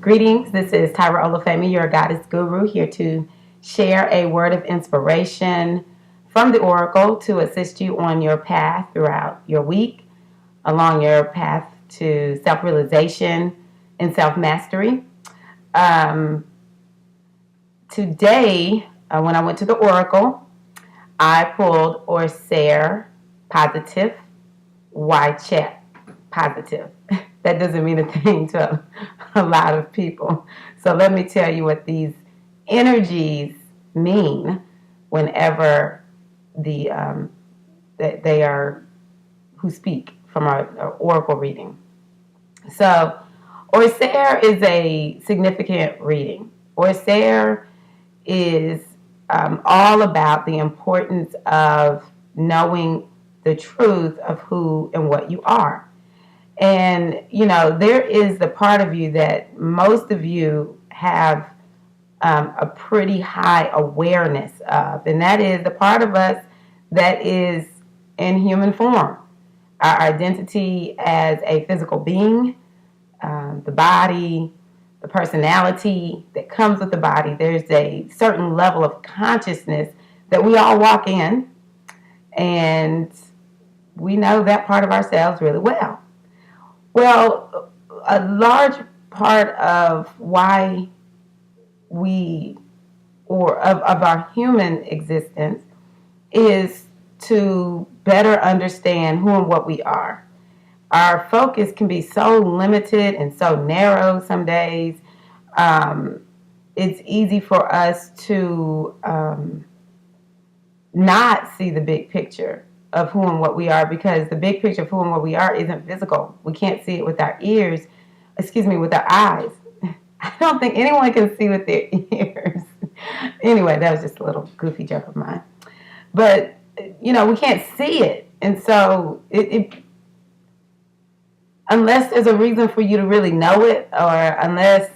Greetings, this is Tirra, your goddess guru, here to share a word of inspiration from the Oracle to assist you on your path throughout your week, along your path to self-realization and self-mastery. Today, when I went to the Oracle, I pulled Orsair positive, Chet positive. That doesn't mean a thing to a lot of people. So let me tell you what these energies mean whenever that they are who speak from our oracle reading. So Orsair is a significant reading. Orsair is all about the importance of knowing the truth of who and what you are. And, there is the part of you that most of you have a pretty high awareness of, and that is the part of us that is in human form. Our identity as a physical being, the body, the personality that comes with the body. There's a certain level of consciousness that we all walk in, and we know that part of ourselves really well. Well, a large part of why of our human existence is to better understand who and what we are. Our focus can be so limited and so narrow some days. It's easy for us to not see the big picture of who and what we are, because the big picture of who and what we are isn't physical. We can't see it with our with our eyes. I don't think anyone can see with their ears. Anyway, that was just a little goofy joke of mine. But, we can't see it. And so unless there's a reason for you to really know it, or unless,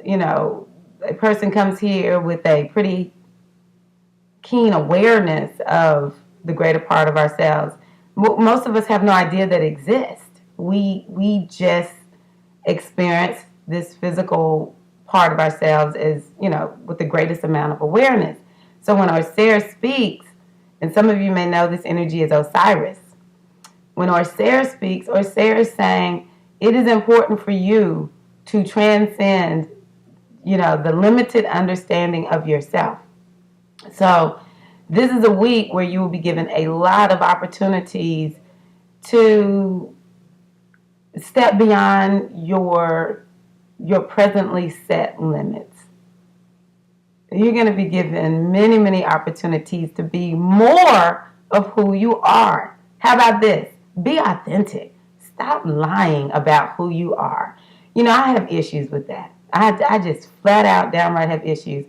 a person comes here with a pretty keen awareness of the greater part of ourselves, most of us have no idea that exists. We just experience this physical part of ourselves as, with the greatest amount of awareness. So when Orsair speaks, and some of you may know this energy is Osiris. When Orsair speaks, Orsair is saying it is important for you to transcend, the limited understanding of yourself. So this is a week where you will be given a lot of opportunities to step beyond your presently set limits. You're going to be given many, many opportunities to be more of who you are. How about this? Be authentic. Stop lying about who you are. I have issues with that. I just flat out downright have issues.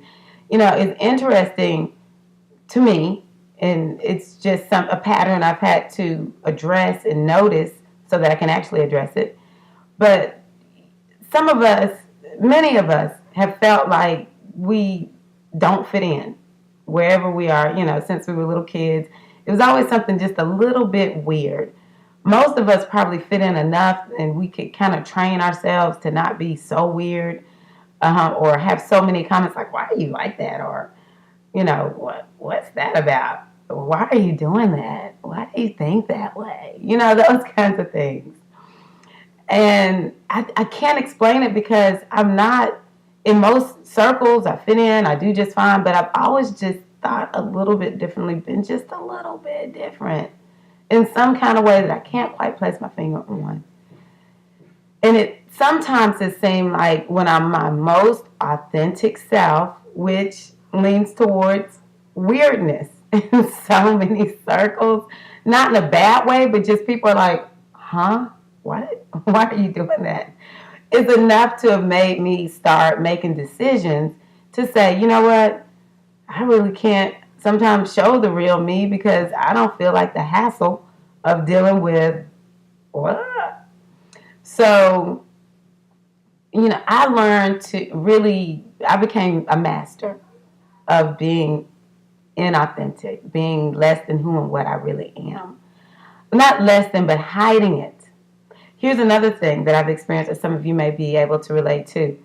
It's interesting to me, and it's just a pattern I've had to address and notice so that I can actually address it. But many of us have felt like we don't fit in wherever we are, since we were little kids. It was always something just a little bit weird. Most of us probably fit in enough, and we could kind of train ourselves to not be so weird, or have so many comments like, why are you like that? Or, what's that about? Why are you doing that? Why do you think that way? Those kinds of things. And I can't explain it, because I'm not, in most circles, I fit in, I do just fine, but I've always just thought a little bit differently, been just a little bit different in some kind of way that I can't quite place my finger on. And sometimes it seemed like when I'm my most authentic self, which leans towards weirdness in so many circles, not in a bad way, but just people are like, huh? What? Why are you doing that? It's enough to have made me start making decisions to say, you know what? I really can't sometimes show the real me, because I don't feel like the hassle of dealing with what? So, I became a master of being inauthentic, being less than who and what I really am. Not less than, but hiding it. Here's another thing that I've experienced that some of you may be able to relate to.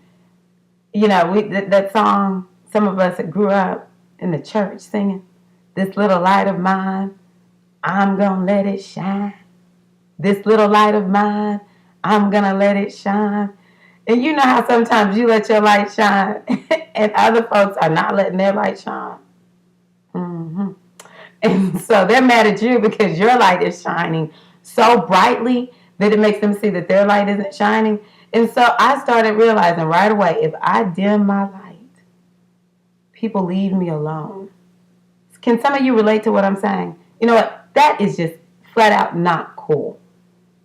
That song, some of us that grew up in the church singing, "This little light of mine, I'm gonna let it shine. This little light of mine, I'm gonna let it shine." And you know how sometimes you let your light shine and other folks are not letting their light shine. hmm And so they're mad at you because your light is shining so brightly that it makes them see that their light isn't shining. And so I started realizing right away, if I dim my light, people leave me alone. Can some of you relate to what I'm saying? You know what? That is just flat out not cool.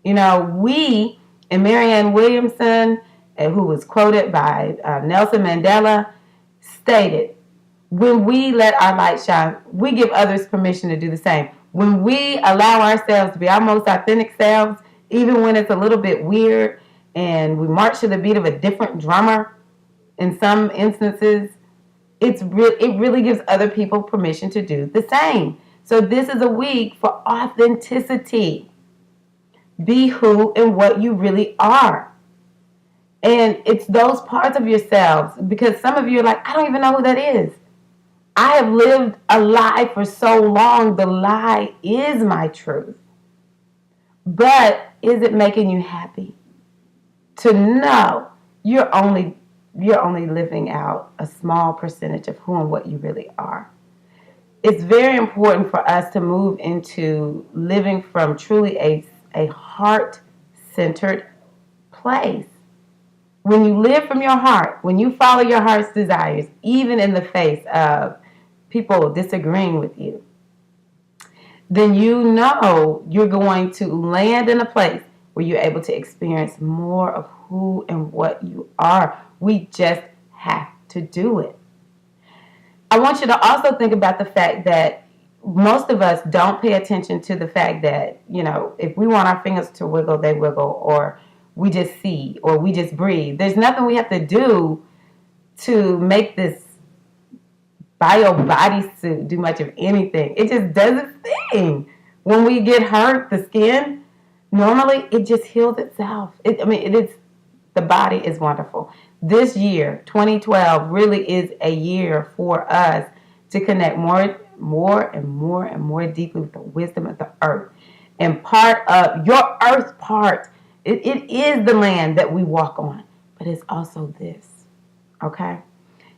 We and Marianne Williamson, who was quoted by Nelson Mandela, stated, when we let our light shine, we give others permission to do the same. When we allow ourselves to be our most authentic selves, even when it's a little bit weird, and we march to the beat of a different drummer in some instances, it really gives other people permission to do the same. So this is a week for authenticity. Be who and what you really are. And it's those parts of yourselves, because some of you are like, I don't even know who that is. I have lived a lie for so long. The lie is my truth. But is it making you happy to know you're only living out a small percentage of who and what you really are? It's very important for us to move into living from truly a heart-centered place. When you live from your heart, when you follow your heart's desires, even in the face of people disagreeing with you, then you know you're going to land in a place where you're able to experience more of who and what you are. We just have to do it. I want you to also think about the fact that most of us don't pay attention to the fact that, if we want our fingers to wiggle, they wiggle, or we just see, or we just breathe. There's nothing we have to do to make this bio bodysuit do much of anything. It just does its thing. When we get hurt, the skin, normally it just heals itself. The body is wonderful. This year, 2012, really is a year for us to connect more and more deeply with the wisdom of the earth. And part of your earth part, it is the land that we walk on, but it's also this, okay?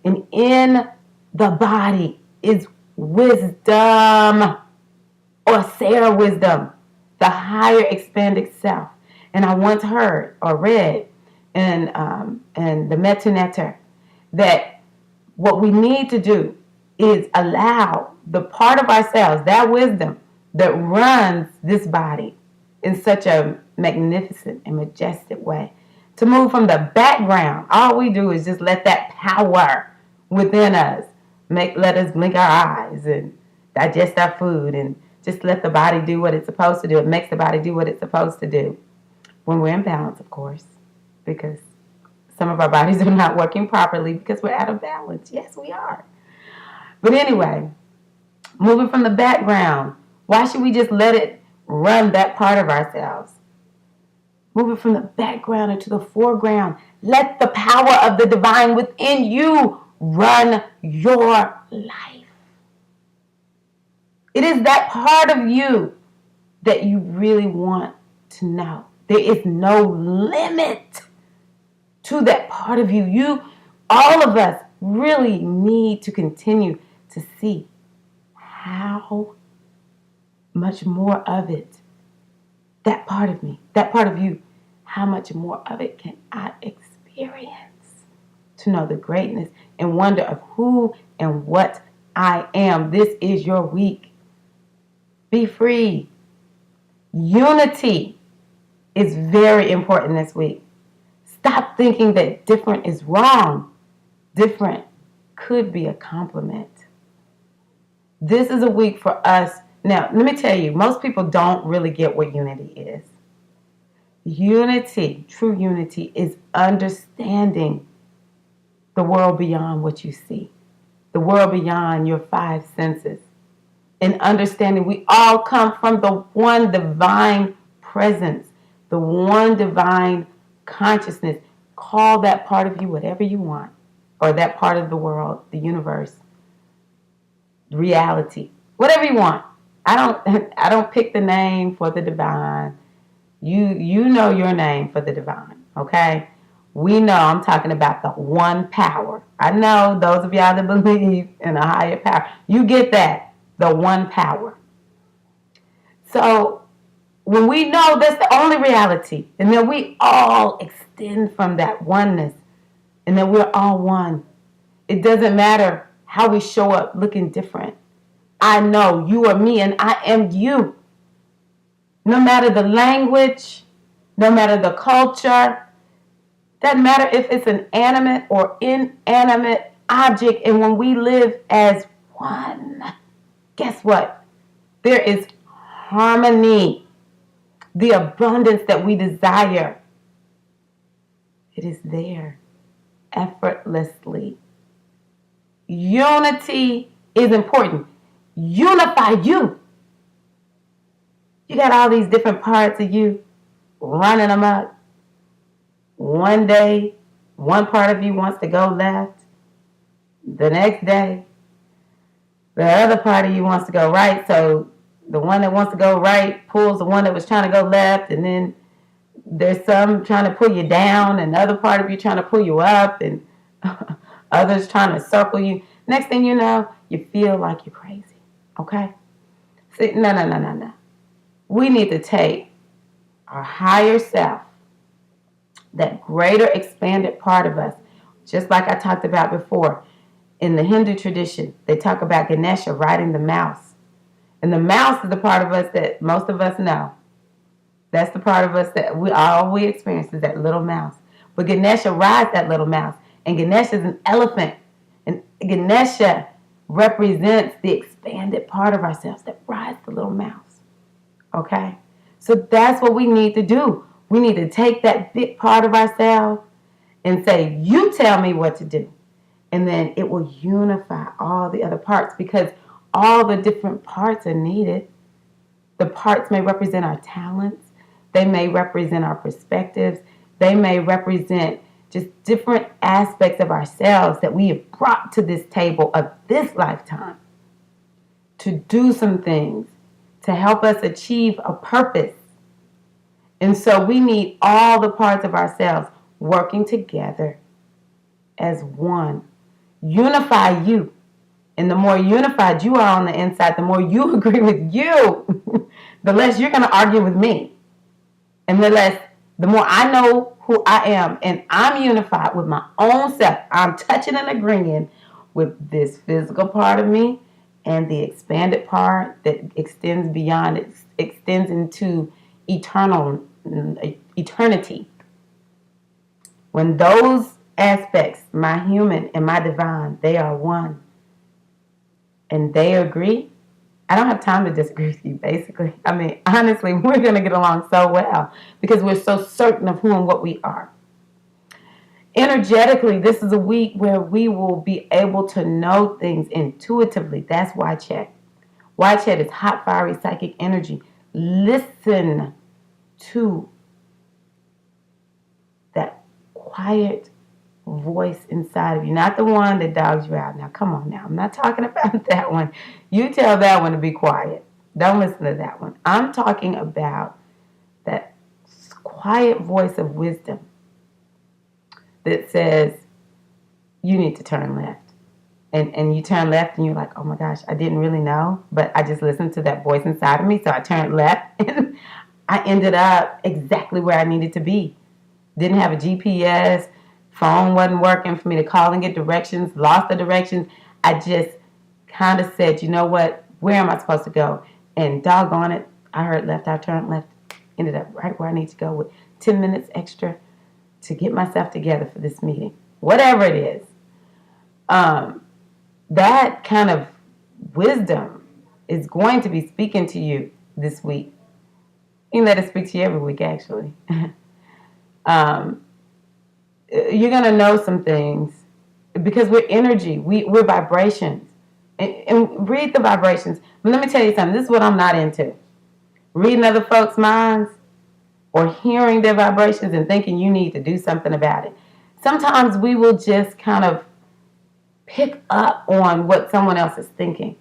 And in the body is wisdom, or Sarah wisdom, the higher expanded self. And I once heard or read in the Metanetter that what we need to do is allow the part of ourselves, that wisdom that runs this body in such a magnificent and majestic way, to move from the background. All we do is just let that power within us let us blink our eyes and digest our food, and just let the body do what it's supposed to do. It makes the body do what it's supposed to do. When we're in balance, of course, because some of our bodies are not working properly because we're out of balance. Yes, we are. But anyway, moving from the background, why should we just let it run that part of ourselves? Moving from the background into the foreground. Let the power of the divine within you run your life. It is that part of you that you really want to know. There is no limit to that part of you. All of us really need to continue to see how much more of it, that part of me, that part of you, how much more of it can I experience to know the greatness and wonder of who and what I am. This is your week. Be free. Unity is very important this week. Stop thinking that different is wrong. Different could be a compliment. This is a week for us. Now, let me tell you, most people don't really get what unity is. Unity, true unity, is understanding the world beyond what you see, the world beyond your five senses, and understanding we all come from the one divine presence, the one divine consciousness. Call that part of you whatever you want. or that part of the world, the universe, reality, whatever you want. I don't pick the name for the divine. You know your name for the divine, okay? We know I'm talking about the one power. I know those of y'all that believe in a higher power, you get that, the one power. So when we know that's the only reality, and then we all extend from that oneness, and then we're all one. It doesn't matter how we show up looking different. I know you are me and I am you. No matter the language, no matter the culture, doesn't matter if it's an animate or inanimate object. And when we live as one, guess what? There is harmony, the abundance that we desire. It is there effortlessly. Unity is important. Unify you. You got all these different parts of you running amok. One day, one part of you wants to go left. The next day, the other part of you wants to go right. So the one that wants to go right pulls the one that was trying to go left. And then there's some trying to pull you down, and the other part of you trying to pull you up, and others trying to circle you. Next thing you know, you feel like you're crazy. Okay? See, no. We need to take our higher self, that greater expanded part of us, just like I talked about before. In the Hindu tradition, they talk about Ganesha riding the mouse. And the mouse is the part of us that most of us know. That's the part of us that all we experience is that little mouse. But Ganesha rides that little mouse. And Ganesha is an elephant. And Ganesha represents the expanded part of ourselves that rides the little mouse. Okay? So that's what we need to do. We need to take that big part of ourselves and say, you tell me what to do. And then it will unify all the other parts, because all the different parts are needed. The parts may represent our talents. They may represent our perspectives. They may represent just different aspects of ourselves that we have brought to this table of this lifetime to do some things, to help us achieve a purpose. And so we need all the parts of ourselves working together as one. Unify you. And the more unified you are on the inside, the more you agree with you, the less you're going to argue with me. And the more I know who I am, and I'm unified with my own self, I'm touching and agreeing with this physical part of me and the expanded part that extends beyond, it extends into eternity. When those aspects, my human and my divine, they are one, and they agree, I don't have time to disagree with you, basically. I mean, honestly, we're going to get along so well because we're so certain of who and what we are. Energetically, this is a week where we will be able to know things intuitively. That's why chat. Why chat is hot, fiery, psychic energy. Listen to that quiet voice inside of you, not the one that dogs you out. Now, come on now. I'm not talking about that one. You tell that one to be quiet. Don't listen to that one. I'm talking about that quiet voice of wisdom that says, you need to turn left. And you turn left and you're like, oh my gosh, I didn't really know, but I just listened to that voice inside of me. So I turned left and I ended up exactly where I needed to be. Didn't have a GPS. Phone wasn't working for me to call and get directions. Lost the directions. I just kind of said, you know what? Where am I supposed to go? And doggone it, I heard left. I turned left. Ended up right where I need to go with 10 minutes extra to get myself together for this meeting. Whatever it is. That kind of wisdom is going to be speaking to you this week. You can let it speak to you every week, actually. You're going to know some things because we're energy. We're vibrations. And read the vibrations. But let me tell you something. This is what I'm not into. Reading other folks' minds or hearing their vibrations and thinking you need to do something about it. Sometimes we will just kind of pick up on what someone else is thinking.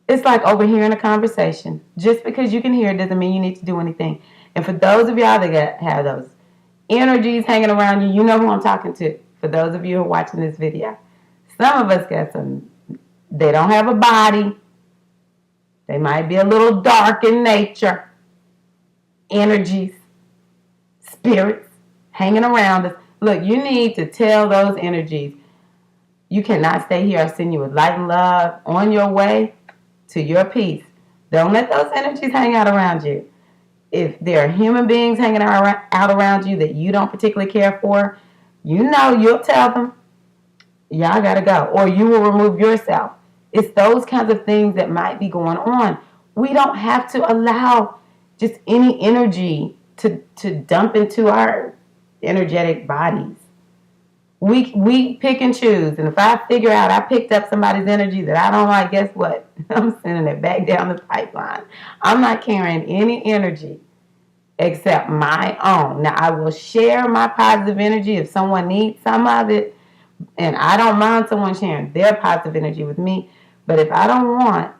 It's like overhearing a conversation. Just because you can hear it doesn't mean you need to do anything. And for those of y'all that have those energies hanging around you, you know who I'm talking to. For those of you who are watching this video, some of us got some, they don't have a body. They might be a little dark in nature. Energies, spirits hanging around us. Look, you need to tell those energies, you cannot stay here. I send you with light and love on your way to your peace. Don't let those energies hang out around you. If there are human beings hanging out around you that you don't particularly care for, you know you'll tell them, y'all got to go. Or you will remove yourself. It's those kinds of things that might be going on. We don't have to allow just any energy to dump into our energetic bodies. We pick and choose. And if I figure out I picked up somebody's energy that I don't like, guess what? I'm sending it back down the pipeline. I'm not carrying any energy except my own. Now, I will share my positive energy if someone needs some of it. And I don't mind someone sharing their positive energy with me. But if I don't want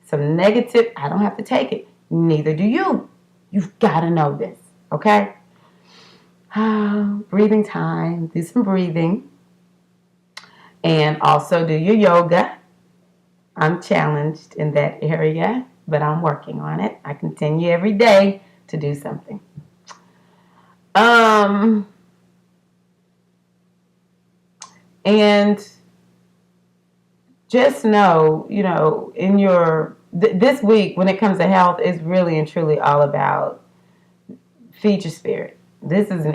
some negative, I don't have to take it. Neither do you. You've got to know this, okay? Breathing time. Do some breathing. And also do your yoga. I'm challenged in that area, but I'm working on it. I continue every day to do something. And just know, in your this week when it comes to health is really and truly all about feed your spirit. This is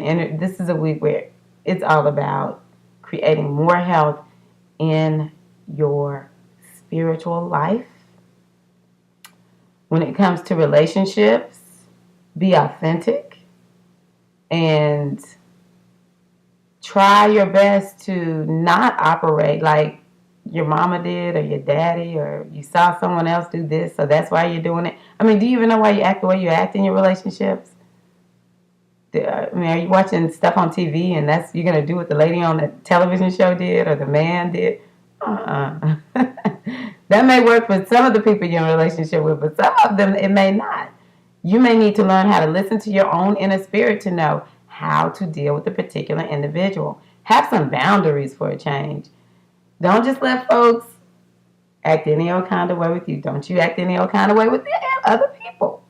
a week where it's all about creating more health in your spiritual life. When it comes to relationships, be authentic and try your best to not operate like your mama did or your daddy, or you saw someone else do this, so that's why you're doing it. I mean, do you even know why you act the way you act in your relationships? I mean, are you watching stuff on TV and you're going to do what the lady on the television show did or the man did? That may work for some of the people you're in a relationship with, but some of them it may not. You may need to learn how to listen to your own inner spirit to know how to deal with a particular individual. Have some boundaries for a change. Don't just let folks act any old kind of way with you. Don't you act any old kind of way with other people.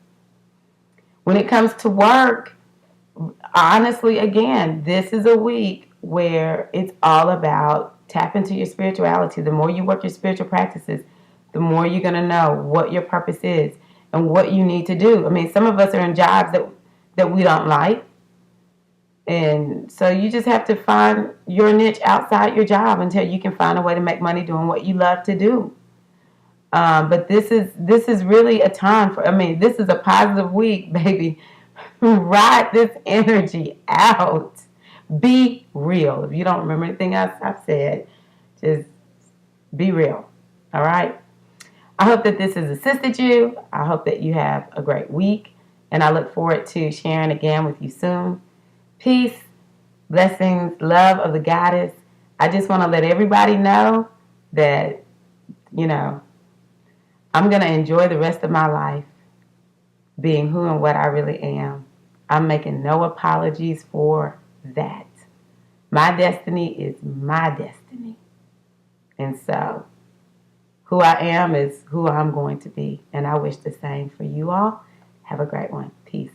When it comes to work, honestly, again, this is a week where it's all about tap into your spirituality. The more you work your spiritual practices, the more you're going to know what your purpose is and what you need to do. I mean, some of us are in jobs that we don't like. And so you just have to find your niche outside your job until you can find a way to make money doing what you love to do. But this is really a time this is a positive week, baby. Ride this energy out. Be real. If you don't remember anything else I've said, just be real. All right? I hope that this has assisted you. I hope that you have a great week. And I look forward to sharing again with you soon. Peace, blessings, love of the goddess. I just want to let everybody know that, I'm going to enjoy the rest of my life being who and what I really am. I'm making no apologies for that. My destiny is my destiny. And so who I am is who I'm going to be. And I wish the same for you all. Have a great one. Peace.